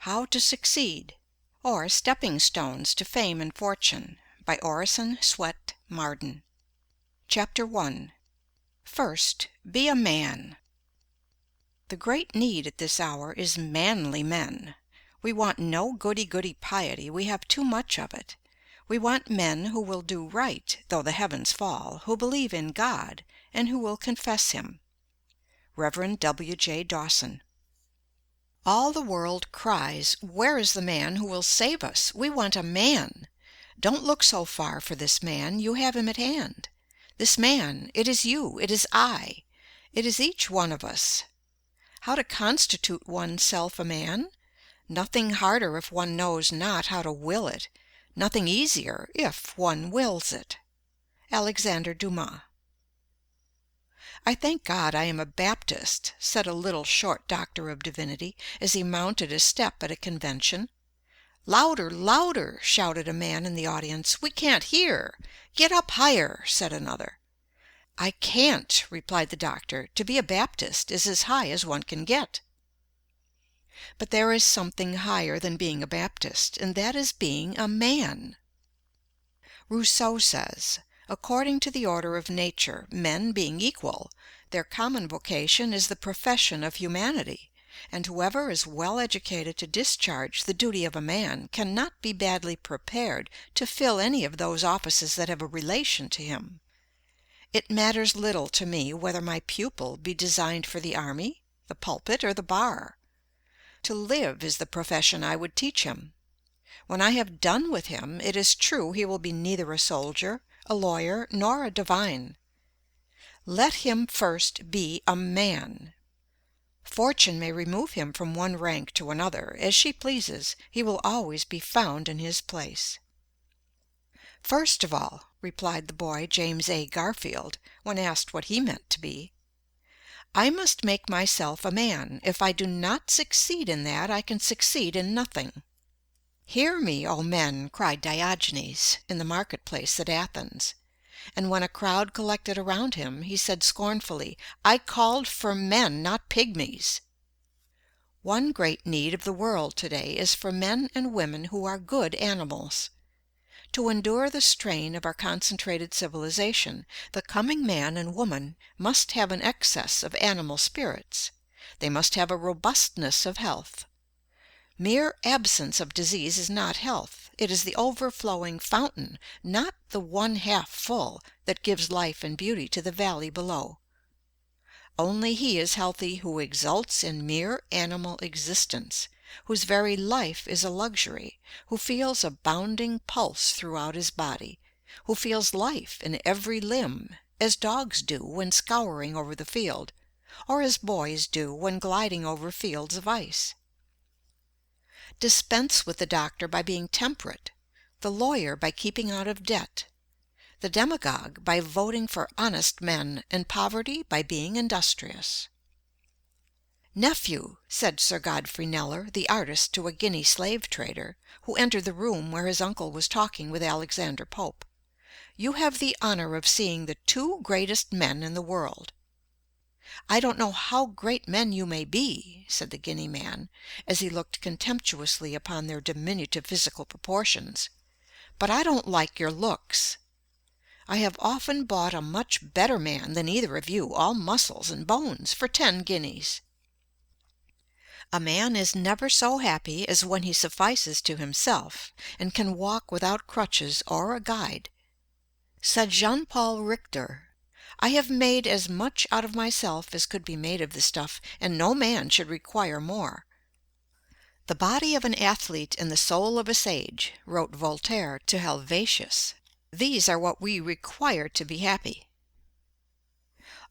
How to Succeed, or Stepping Stones to Fame and Fortune, by Orison Swett Marden. Chapter 1. First, be a man. The great need at this hour is manly men. We want no goody-goody piety, we have too much of it. We want men who will do right, though the heavens fall, who believe in God, and who will confess Him. Rev. W. J. Dawson. All the world cries, "Where is the man who will save us? We want a man. Don't look so far for this man, you have him at hand. This man, it is you, it is I, it is each one of us. How to constitute oneself a man? Nothing harder if one knows not how to will it, nothing easier if one wills it." Alexander Dumas. "I thank God I am a Baptist," said a little short doctor of divinity, as he mounted a step at a convention. "Louder, louder!" shouted a man in the audience. "We can't hear." "Get up higher," said another. "I can't," replied the doctor. "To be a Baptist is as high as one can get." But there is something higher than being a Baptist, and that is being a man. Rousseau says, "According to the order of nature, men being equal, their common vocation is the profession of humanity, and whoever is well educated to discharge the duty of a man cannot be badly prepared to fill any of those offices that have a relation to him. It matters little to me whether my pupil be designed for the army, the pulpit, or the bar. To live is the profession I would teach him. When I have done with him, it is true he will be neither a soldier, a lawyer, nor a divine. Let him first be a man. Fortune may remove him from one rank to another, as she pleases, he will always be found in his place." "First of all," replied the boy James A. Garfield, when asked what he meant to be, "I must make myself a man. If I do not succeed in that, I can succeed in nothing." "Hear me, O men!" cried Diogenes in the marketplace at Athens. And when a crowd collected around him, he said scornfully, "I called for men, not pygmies." One great need of the world today is for men and women who are good animals. To endure the strain of our concentrated civilization, the coming man and woman must have an excess of animal spirits. They must have a robustness of health. Mere absence of disease is not health. It is the overflowing fountain, not the one half full, that gives life and beauty to the valley below. Only he is healthy who exults in mere animal existence, whose very life is a luxury, who feels a bounding pulse throughout his body, who feels life in every limb, as dogs do when scouring over the field, or as boys do when gliding over fields of ice. Dispense with the doctor by being temperate, the lawyer by keeping out of debt, the demagogue by voting for honest men, and poverty by being industrious. "Nephew," said Sir Godfrey Kneller, the artist, to a Guinea slave trader, who entered the room where his uncle was talking with Alexander Pope, "you have the honor of seeing the two greatest men in the world." "I don't know how great men you may be," said the Guinea man, as he looked contemptuously upon their diminutive physical proportions, "but I don't like your looks. I have often bought a much better man than either of you, all muscles and bones, for 10 guineas. A man is never so happy as when he suffices to himself, and can walk without crutches or a guide. Said Jean Paul Richter, "I have made as much out of myself as could be made of the stuff, and no man should require more." "The body of an athlete and the soul of a sage," wrote Voltaire to Helvetius. "These are what we require to be happy."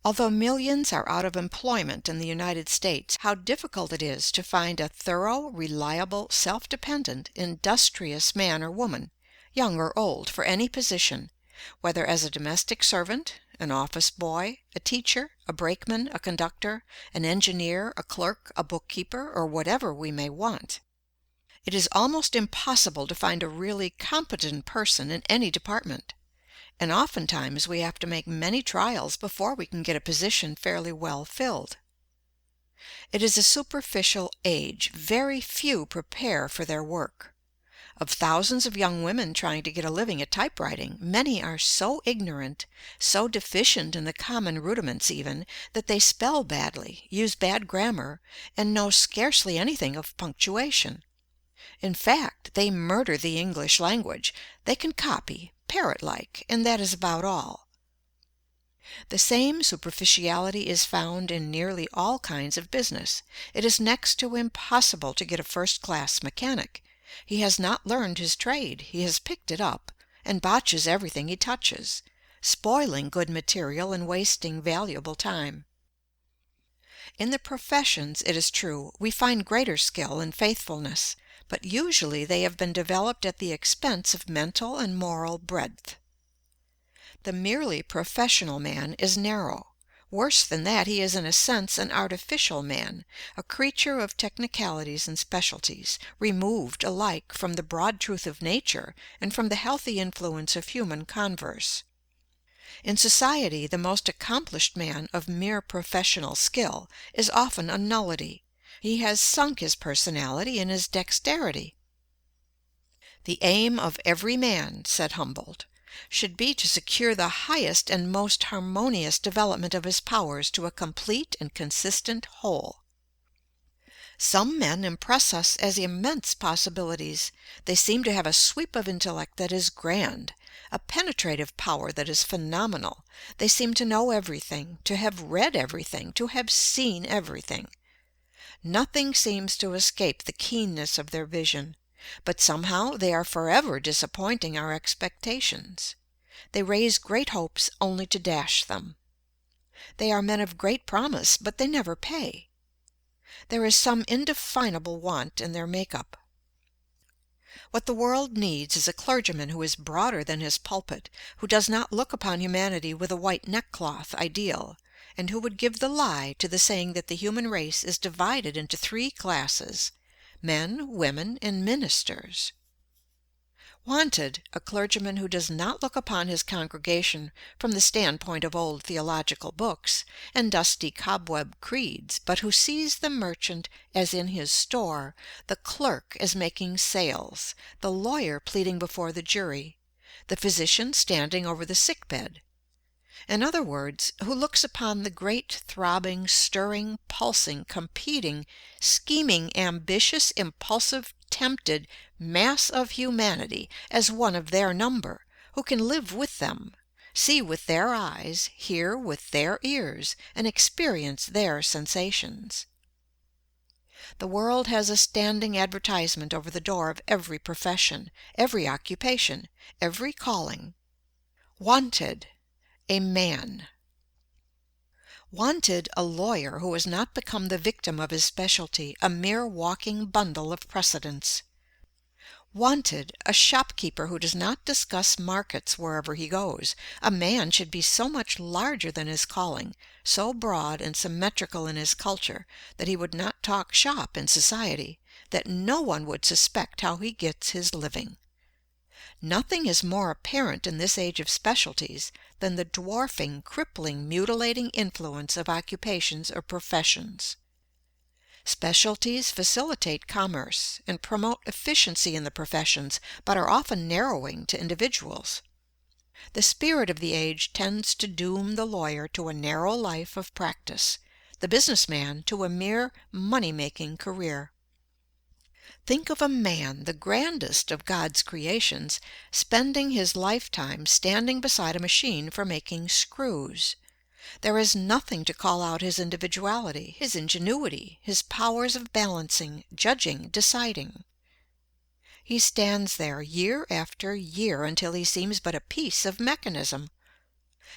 Although millions are out of employment in the United States, how difficult it is to find a thorough, reliable, self-dependent, industrious man or woman, young or old, for any position, whether as a domestic servant, an office boy, a teacher, a brakeman, a conductor, an engineer, a clerk, a bookkeeper, or whatever we may want. It is almost impossible to find a really competent person in any department, and oftentimes we have to make many trials before we can get a position fairly well filled. It is a superficial age. Very few prepare for their work. Of thousands of young women trying to get a living at typewriting, many are so ignorant, so deficient in the common rudiments even, that they spell badly, use bad grammar, and know scarcely anything of punctuation. In fact, they murder the English language. They can copy, parrot-like, and that is about all. The same superficiality is found in nearly all kinds of business. It is next to impossible to get a first-class mechanic. He has not learned his trade. He has picked it up, and botches everything he touches, spoiling good material and wasting valuable time. In the professions, it is true, we find greater skill and faithfulness, but usually they have been developed at the expense of mental and moral breadth. The merely professional man is narrow. Worse than that, he is in a sense an artificial man, a creature of technicalities and specialties, removed alike from the broad truth of nature and from the healthy influence of human converse. In society, the most accomplished man of mere professional skill is often a nullity. He has sunk his personality in his dexterity. "The aim of every man," said Humboldt, "should be to secure the highest and most harmonious development of his powers to a complete and consistent whole." Some men impress us as immense possibilities. They seem to have a sweep of intellect that is grand, a penetrative power that is phenomenal. They seem to know everything, to have read everything, to have seen everything. Nothing seems to escape the keenness of their vision, but somehow they are forever disappointing our expectations. They raise great hopes only to dash them. They are men of great promise, but they never pay. There is some indefinable want in their make-up. What the world needs is a clergyman who is broader than his pulpit, who does not look upon humanity with a white neckcloth ideal, and who would give the lie to the saying that the human race is divided into three classes: men, women, and ministers. Wanted, a clergyman who does not look upon his congregation from the standpoint of old theological books and dusty cobweb creeds, but who sees the merchant as in his store, the clerk as making sales, the lawyer pleading before the jury, the physician standing over the sick bed. In other words, who looks upon the great, throbbing, stirring, pulsing, competing, scheming, ambitious, impulsive, tempted mass of humanity as one of their number, who can live with them, see with their eyes, hear with their ears, and experience their sensations. The world has a standing advertisement over the door of every profession, every occupation, every calling: "Wanted, a man." Wanted, a lawyer who has not become the victim of his specialty, a mere walking bundle of precedents. Wanted, a shopkeeper who does not discuss markets wherever he goes. A man should be so much larger than his calling, so broad and symmetrical in his culture, that he would not talk shop in society, that no one would suspect how he gets his living. Nothing is more apparent in this age of specialties than the dwarfing, crippling, mutilating influence of occupations or professions. Specialties facilitate commerce and promote efficiency in the professions, but are often narrowing to individuals. The spirit of the age tends to doom the lawyer to a narrow life of practice, the businessman to a mere money-making career. Think of a man, the grandest of God's creations, spending his lifetime standing beside a machine for making screws. There is nothing to call out his individuality, his ingenuity, his powers of balancing, judging, deciding. He stands there year after year until he seems but a piece of mechanism.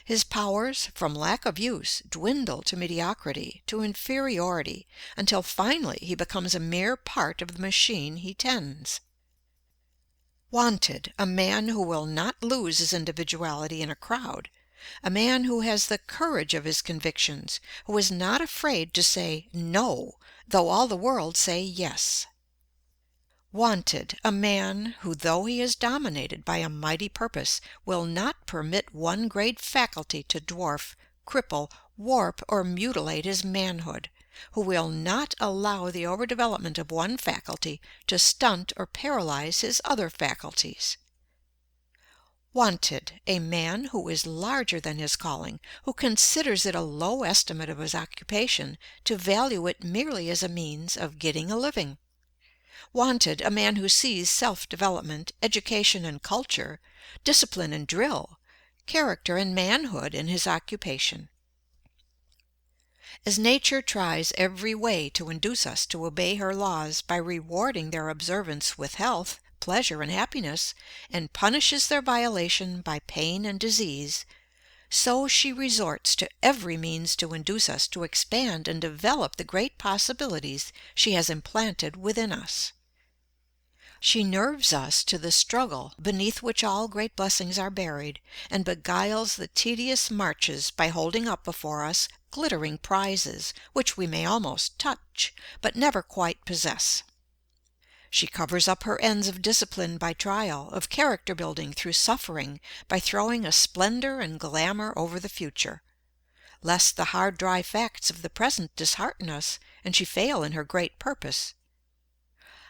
His powers, from lack of use, dwindle to mediocrity, to inferiority, until finally he becomes a mere part of the machine he tends. Wanted, a man who will not lose his individuality in a crowd, a man who has the courage of his convictions, who is not afraid to say "no," though all the world say "yes." Wanted, a man who, though he is dominated by a mighty purpose, will not permit one great faculty to dwarf, cripple, warp, or mutilate his manhood, who will not allow the overdevelopment of one faculty to stunt or paralyze his other faculties. Wanted, a man who is larger than his calling, who considers it a low estimate of his occupation to value it merely as a means of getting a living. Wanted, a man who sees self-development, education and culture, discipline and drill, character and manhood in his occupation. As nature tries every way to induce us to obey her laws by rewarding their observance with health, pleasure and happiness, and punishes their violation by pain and disease, so she resorts to every means to induce us to expand and develop the great possibilities she has implanted within us. She nerves us to the struggle beneath which all great blessings are buried, and beguiles the tedious marches by holding up before us glittering prizes which we may almost touch, but never quite possess. She covers up her ends of discipline by trial, of character building through suffering, by throwing a splendor and glamour over the future, lest the hard dry facts of the present dishearten us and she fail in her great purpose.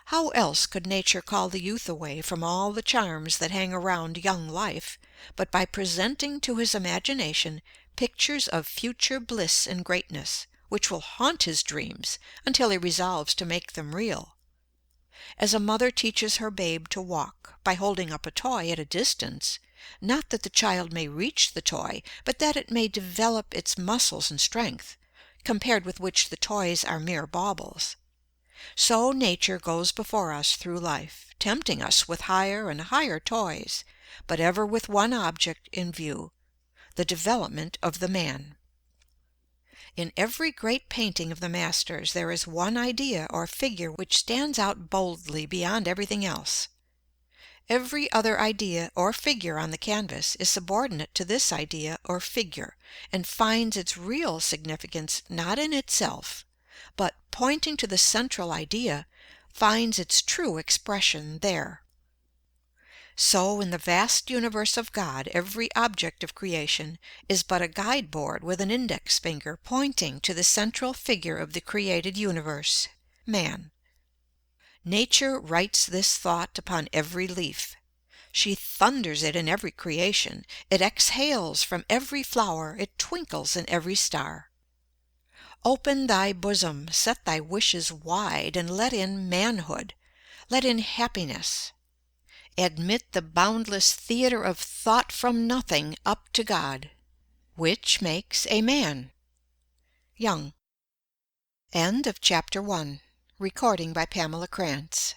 How else could nature call the youth away from all the charms that hang around young life, but by presenting to his imagination pictures of future bliss and greatness, which will haunt his dreams until he resolves to make them real? As a mother teaches her babe to walk by holding up a toy at a distance, not that the child may reach the toy, but that it may develop its muscles and strength, compared with which the toys are mere baubles, so nature goes before us through life, tempting us with higher and higher toys, but ever with one object in view, the development of the man. In every great painting of the masters there is one idea or figure which stands out boldly beyond everything else. Every other idea or figure on the canvas is subordinate to this idea or figure, and finds its real significance not in itself, but, pointing to the central idea, finds its true expression there. So in the vast universe of God every object of creation is but a guide board with an index finger pointing to the central figure of the created universe, man. Nature writes this thought upon every leaf. She thunders it in every creation. It exhales from every flower. It twinkles in every star. Open thy bosom, set thy wishes wide, and let in manhood, let in happiness. Admit the boundless theater of thought from nothing up to God, which makes a man. Young. End of Chapter 1. Recording by Pamela Krantz.